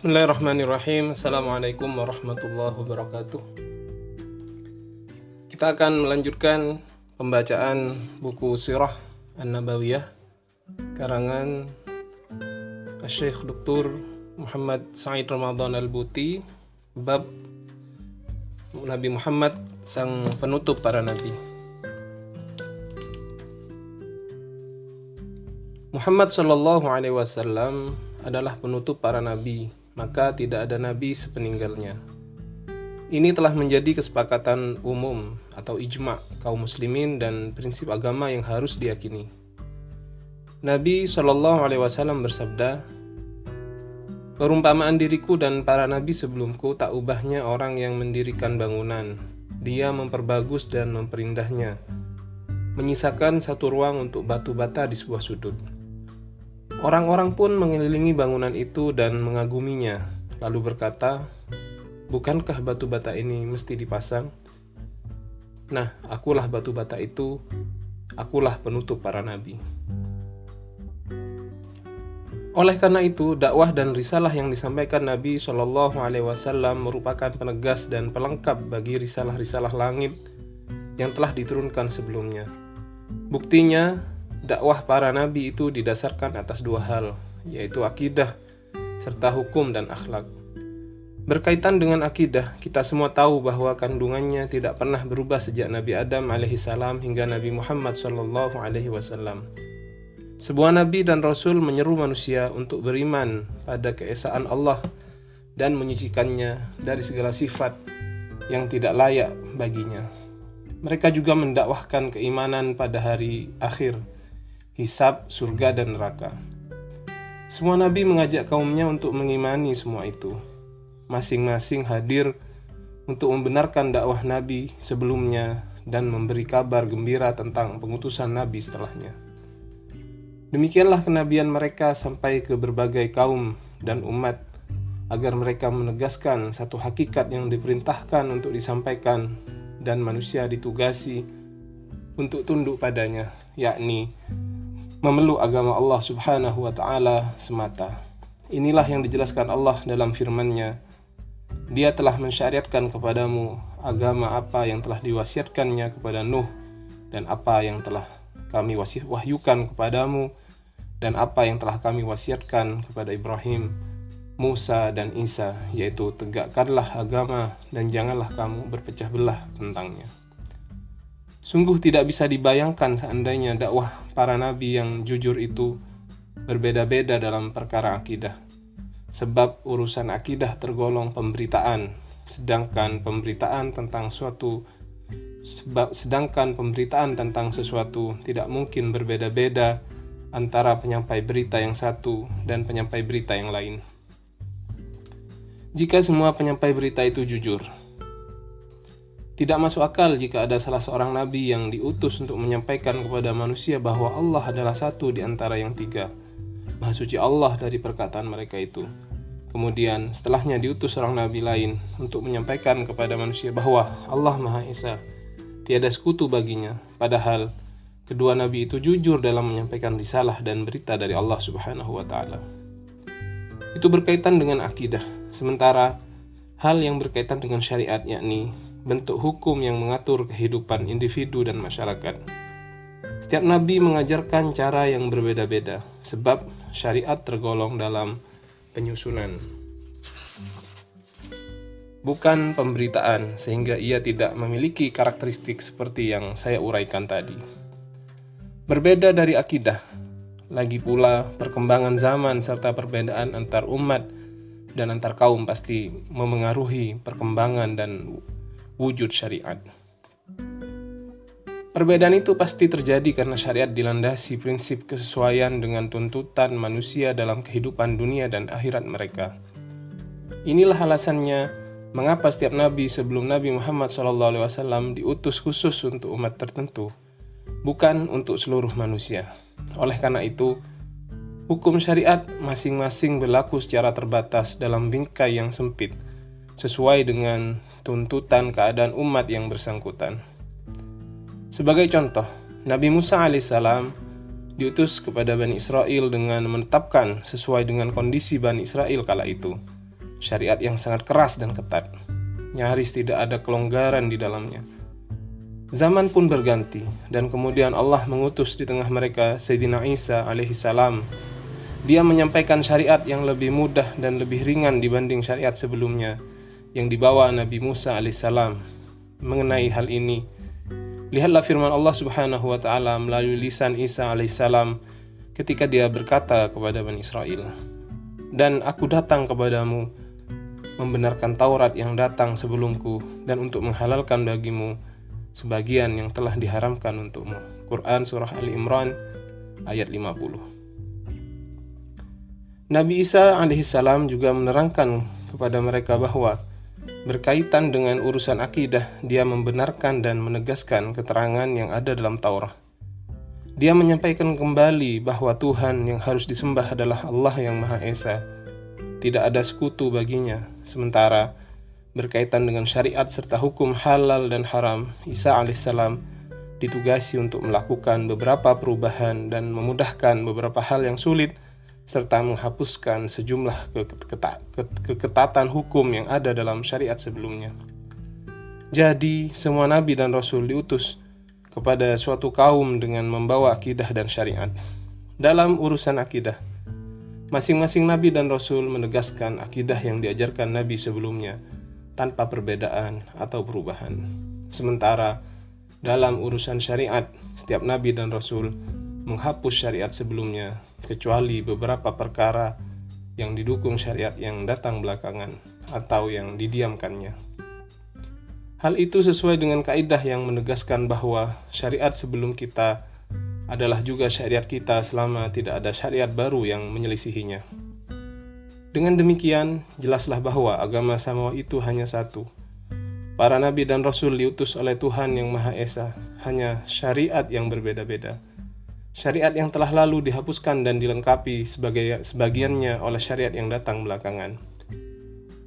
Bismillahirrahmanirrahim. Assalamualaikum warahmatullahi wabarakatuh. Kita akan melanjutkan pembacaan buku Sirah An-Nabawiyah karangan Syekh Dr. Muhammad Said Ramadan Al-Buti, bab Nabi Muhammad sang penutup para nabi. Muhammad sallallahu alaihi wasallam adalah penutup para nabi, maka tidak ada nabi sepeninggalnya. Ini telah menjadi kesepakatan umum atau ijma' kaum muslimin dan prinsip agama yang harus diyakini. Nabi sallallahu alaihi wasallam bersabda, "Perumpamaan diriku dan para nabi sebelumku tak ubahnya orang yang mendirikan bangunan. Dia memperbagus dan memperindahnya, menyisakan satu ruang untuk batu bata di sebuah sudut. Orang-orang pun mengelilingi bangunan itu dan mengaguminya, lalu berkata, 'Bukankah batu bata ini mesti dipasang?' Nah, akulah batu bata itu, akulah penutup para nabi." Oleh karena itu, dakwah dan risalah yang disampaikan Nabi Shallallahu Alaihi Wasallam merupakan penegas dan pelengkap bagi risalah-risalah langit yang telah diturunkan sebelumnya. Buktinya, dakwah para nabi itu didasarkan atas dua hal, yaitu akidah serta hukum dan akhlak. Berkaitan dengan akidah, kita semua tahu bahwa kandungannya tidak pernah berubah sejak Nabi Adam alaihissalam hingga Nabi Muhammad sallallahu alaihi wasallam. Sebuah nabi dan rasul menyeru manusia untuk beriman pada keesaan Allah dan menyucikannya dari segala sifat yang tidak layak baginya. Mereka juga mendakwahkan keimanan pada hari akhir, hisab, surga, dan neraka. Semua nabi mengajak kaumnya untuk mengimani semua itu. Masing-masing hadir untuk membenarkan dakwah nabi sebelumnya dan memberi kabar gembira tentang pengutusan nabi setelahnya. Demikianlah kenabian mereka sampai ke berbagai kaum dan umat, agar mereka menegaskan satu hakikat yang diperintahkan untuk disampaikan dan manusia ditugasi untuk tunduk padanya, yakni memeluk agama Allah subhanahu wa ta'ala semata. Inilah yang dijelaskan Allah dalam firman-Nya, "Dia telah mensyariatkan kepadamu agama apa yang telah diwasiatkannya kepada Nuh, dan apa yang telah kami wahyukan kepadamu, dan apa yang telah kami wasiatkan kepada Ibrahim, Musa, dan Isa, yaitu tegakkanlah agama dan janganlah kamu berpecah belah tentangnya." Sungguh tidak bisa dibayangkan seandainya dakwah para nabi yang jujur itu berbeda-beda dalam perkara akidah. Sebab urusan akidah tergolong pemberitaan, sedangkan pemberitaan tentang sesuatu tidak mungkin berbeda-beda antara penyampai berita yang satu dan penyampai berita yang lain. Jika semua penyampai berita itu jujur, tidak masuk akal jika ada salah seorang nabi yang diutus untuk menyampaikan kepada manusia bahwa Allah adalah satu di antara yang tiga. Maha suci Allah dari perkataan mereka itu. Kemudian setelahnya diutus seorang nabi lain untuk menyampaikan kepada manusia bahwa Allah Maha Esa, tiada sekutu baginya. Padahal kedua nabi itu jujur dalam menyampaikan risalah dan berita dari Allah subhanahu wa ta'ala. Itu berkaitan dengan akidah. Sementara hal yang berkaitan dengan syariat, yakni bentuk hukum yang mengatur kehidupan individu dan masyarakat. Setiap nabi mengajarkan cara yang berbeda-beda, sebab syariat tergolong dalam penyusunan, bukan pemberitaan, sehingga ia tidak memiliki karakteristik seperti yang saya uraikan tadi. Berbeda dari akidah, lagi pula perkembangan zaman serta perbedaan antar umat dan antar kaum pasti memengaruhi perkembangan dan wujud syariat. Perbedaan itu pasti terjadi karena syariat dilandasi prinsip kesesuaian dengan tuntutan manusia dalam kehidupan dunia dan akhirat mereka. Inilah alasannya mengapa setiap nabi sebelum Nabi Muhammad SAW diutus khusus untuk umat tertentu, bukan untuk seluruh manusia. Oleh karena itu, hukum syariat masing-masing berlaku secara terbatas dalam bingkai yang sempit, sesuai dengan tuntutan keadaan umat yang bersangkutan. Sebagai contoh, Nabi Musa alaihissalam diutus kepada Bani Israel dengan menetapkan sesuai dengan kondisi Bani Israel kala itu. syariat yang sangat keras dan ketat. Nyaris tidak ada kelonggaran di dalamnya. Zaman pun berganti, dan kemudian Allah mengutus di tengah mereka Sayyidina Isa alaihissalam. Dia menyampaikan syariat yang lebih mudah dan lebih ringan dibanding syariat sebelumnya yang dibawa Nabi Musa alaihissalam. Mengenai hal ini, lihatlah firman Allah Subhanahu wa taala melalui lisan Isa alaihissalam ketika dia berkata kepada Bani Israel, "Dan aku datang kepadamu membenarkan Taurat yang datang sebelumku dan untuk menghalalkan bagimu sebagian yang telah diharamkan untukmu." Quran Surah Ali Imran ayat 50. Nabi Isa alaihissalam juga menerangkan kepada mereka bahwa berkaitan dengan urusan akidah, dia membenarkan dan menegaskan keterangan yang ada dalam Taurat. Dia menyampaikan kembali bahwa Tuhan yang harus disembah adalah Allah yang Maha Esa. Tidak ada sekutu baginya. Sementara berkaitan dengan syariat serta hukum halal dan haram, Isa alaihissalam ditugasi untuk melakukan beberapa perubahan dan memudahkan beberapa hal yang sulit, serta menghapuskan sejumlah keketatan hukum yang ada dalam syariat sebelumnya. Jadi, semua nabi dan rasul diutus kepada suatu kaum dengan membawa akidah dan syariat. Dalam urusan akidah, masing-masing nabi dan rasul menegaskan akidah yang diajarkan nabi sebelumnya tanpa perbedaan atau perubahan. Sementara dalam urusan syariat, setiap nabi dan rasul menghapus syariat sebelumnya kecuali beberapa perkara yang didukung syariat yang datang belakangan atau yang didiamkannya. Hal itu sesuai dengan kaidah yang menegaskan bahwa syariat sebelum kita adalah juga syariat kita selama tidak ada syariat baru yang menyelisihinya. Dengan demikian, jelaslah bahwa agama samawi itu hanya satu. Para nabi dan rasul diutus oleh Tuhan yang Maha Esa, hanya syariat yang berbeda-beda. Syariat yang telah lalu dihapuskan dan dilengkapi sebagiannya oleh syariat yang datang belakangan.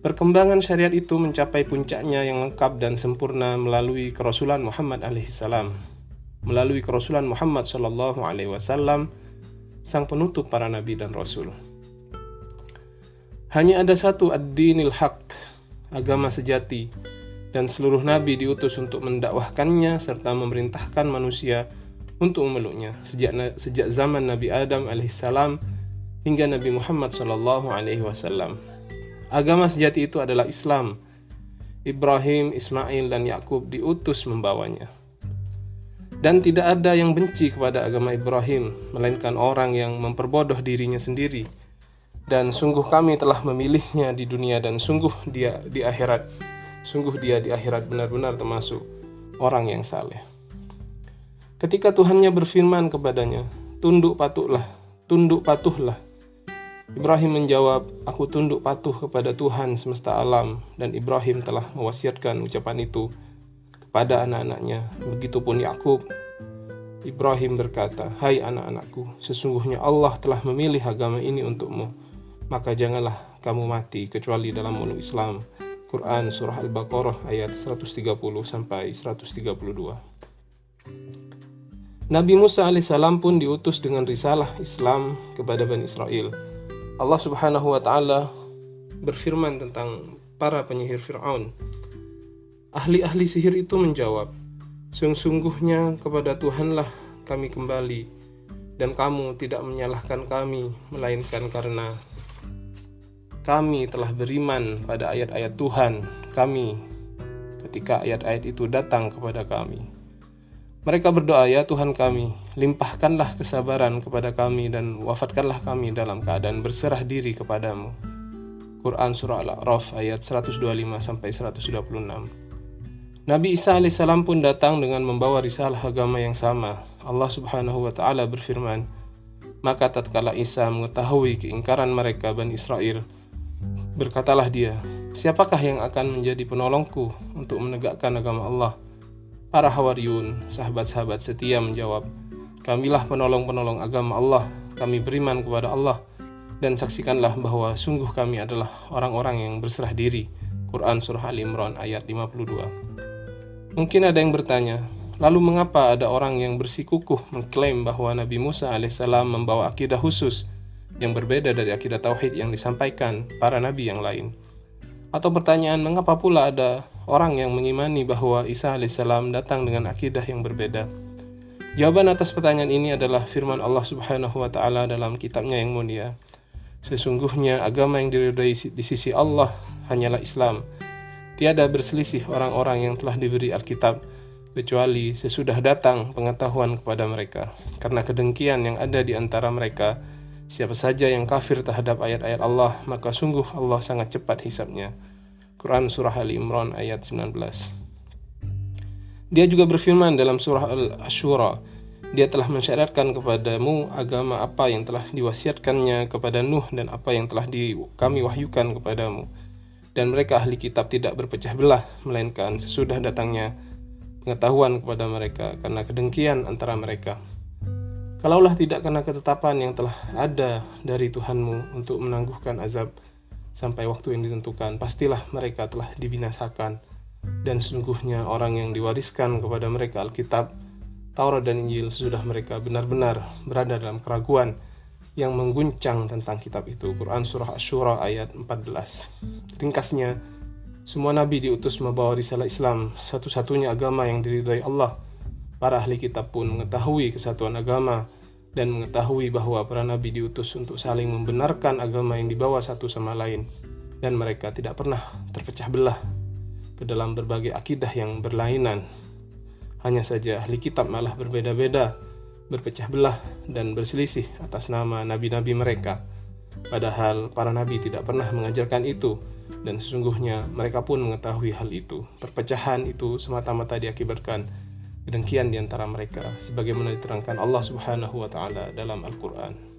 Perkembangan syariat itu mencapai puncaknya yang lengkap dan sempurna melalui kerasulan Muhammad alaihissalam. Melalui kerasulan Muhammad sallallahu alaihi wasallam, sang penutup para nabi dan rasul. Hanya ada satu ad-dinil haq, agama sejati, dan seluruh nabi diutus untuk mendakwahkannya serta memerintahkan manusia untuk memeluknya sejak zaman Nabi Adam alaihissalam hingga Nabi Muhammad sallallahu alaihi wasallam. Agama sejati itu adalah Islam. Ibrahim, Ismail, dan Yakub diutus membawanya. Dan tidak ada yang benci kepada agama Ibrahim, melainkan orang yang memperbodoh dirinya sendiri. Dan sungguh kami telah memilihnya di dunia dan sungguh dia di akhirat benar-benar termasuk orang yang saleh. Ketika Tuhannya berfirman kepadanya, tunduk patuhlah. Ibrahim menjawab, aku tunduk patuh kepada Tuhan semesta alam, dan Ibrahim telah mewasiatkan ucapan itu kepada anak-anaknya. Begitupun Yakub. Ibrahim berkata, hai anak-anakku, sesungguhnya Allah telah memilih agama ini untukmu, maka janganlah kamu mati kecuali dalam meluk Islam. Quran Surah Al-Baqarah ayat 130 sampai 132. Nabi Musa alaihissalam pun diutus dengan risalah Islam kepada Bani Israel. Allah Subhanahu wa taala berfirman tentang para penyihir Fir'aun. Ahli-ahli sihir itu menjawab, sungguhnya kepada Tuhanlah kami kembali, dan kamu tidak menyalahkan kami, melainkan karena kami telah beriman pada ayat-ayat Tuhan kami ketika ayat-ayat itu datang kepada kami. Mereka berdoa, ya Tuhan kami, limpahkanlah kesabaran kepada kami dan wafatkanlah kami dalam keadaan berserah diri kepadamu. Quran Surah Al-A'raf ayat 125-126. Nabi Isa alaihissalam pun datang dengan membawa risalah agama yang sama. Allah Subhanahu wa taala berfirman, maka tatkala Isa mengetahui keingkaran mereka Bani Israel, berkatalah dia, siapakah yang akan menjadi penolongku untuk menegakkan agama Allah? Para Hawariyun, sahabat-sahabat setia menjawab, kamilah penolong-penolong agama Allah, kami beriman kepada Allah, dan saksikanlah bahwa sungguh kami adalah orang-orang yang berserah diri. Quran Surah Ali Imran ayat 52. Mungkin ada yang bertanya, lalu mengapa ada orang yang bersikukuh mengklaim bahwa Nabi Musa alaihissalam membawa akidah khusus yang berbeda dari akidah tauhid yang disampaikan para nabi yang lain? Atau pertanyaan, mengapa pula ada orang yang mengimani bahwa Isa alaihissalam datang dengan akidah yang berbeda? Jawaban atas pertanyaan ini adalah firman Allah Subhanahu wa taala dalam kitabnya yang mulia. Sesungguhnya agama yang diridhai di sisi Allah hanyalah Islam. Tiada berselisih orang-orang yang telah diberi Alkitab, kecuali sesudah datang pengetahuan kepada mereka. Karena kedengkian yang ada di antara mereka, siapa saja yang kafir terhadap ayat-ayat Allah, maka sungguh Allah sangat cepat hisabnya. Quran Surah Ali Imran ayat 19. Dia juga berfirman dalam surah Al-Asyura, Dia telah mensyariatkan kepadamu agama apa yang telah diwasiatkannya kepada Nuh dan apa yang telah kami wahyukan kepadamu. Dan mereka ahli kitab tidak berpecah belah, melainkan sesudah datangnya pengetahuan kepada mereka karena kedengkian antara mereka. Kalaulah tidak karena ketetapan yang telah ada dari Tuhanmu untuk menangguhkan azab sampai waktu yang ditentukan, pastilah mereka telah dibinasakan. Dan sesungguhnya orang yang diwariskan kepada mereka Alkitab, Taurat dan Injil sesudah mereka benar-benar berada dalam keraguan yang mengguncang tentang kitab itu. Quran Surah Asy-Syura ayat 14. Ringkasnya, semua nabi diutus membawa risalah Islam, satu-satunya agama yang diridhai Allah. Para ahli kitab pun mengetahui kesatuan agama dan mengetahui bahwa para nabi diutus untuk saling membenarkan agama yang dibawa satu sama lain, dan mereka tidak pernah terpecah belah ke dalam berbagai akidah yang berlainan. Hanya saja ahli kitab malah berbeda-beda, berpecah belah dan berselisih atas nama nabi-nabi mereka. Padahal para nabi tidak pernah mengajarkan itu, dan sesungguhnya mereka pun mengetahui hal itu. Perpecahan itu semata-mata diakibatkan kedengkian di antara mereka, sebagaimana diterangkan Allah Subhanahu wa taala dalam Al-Qur'an.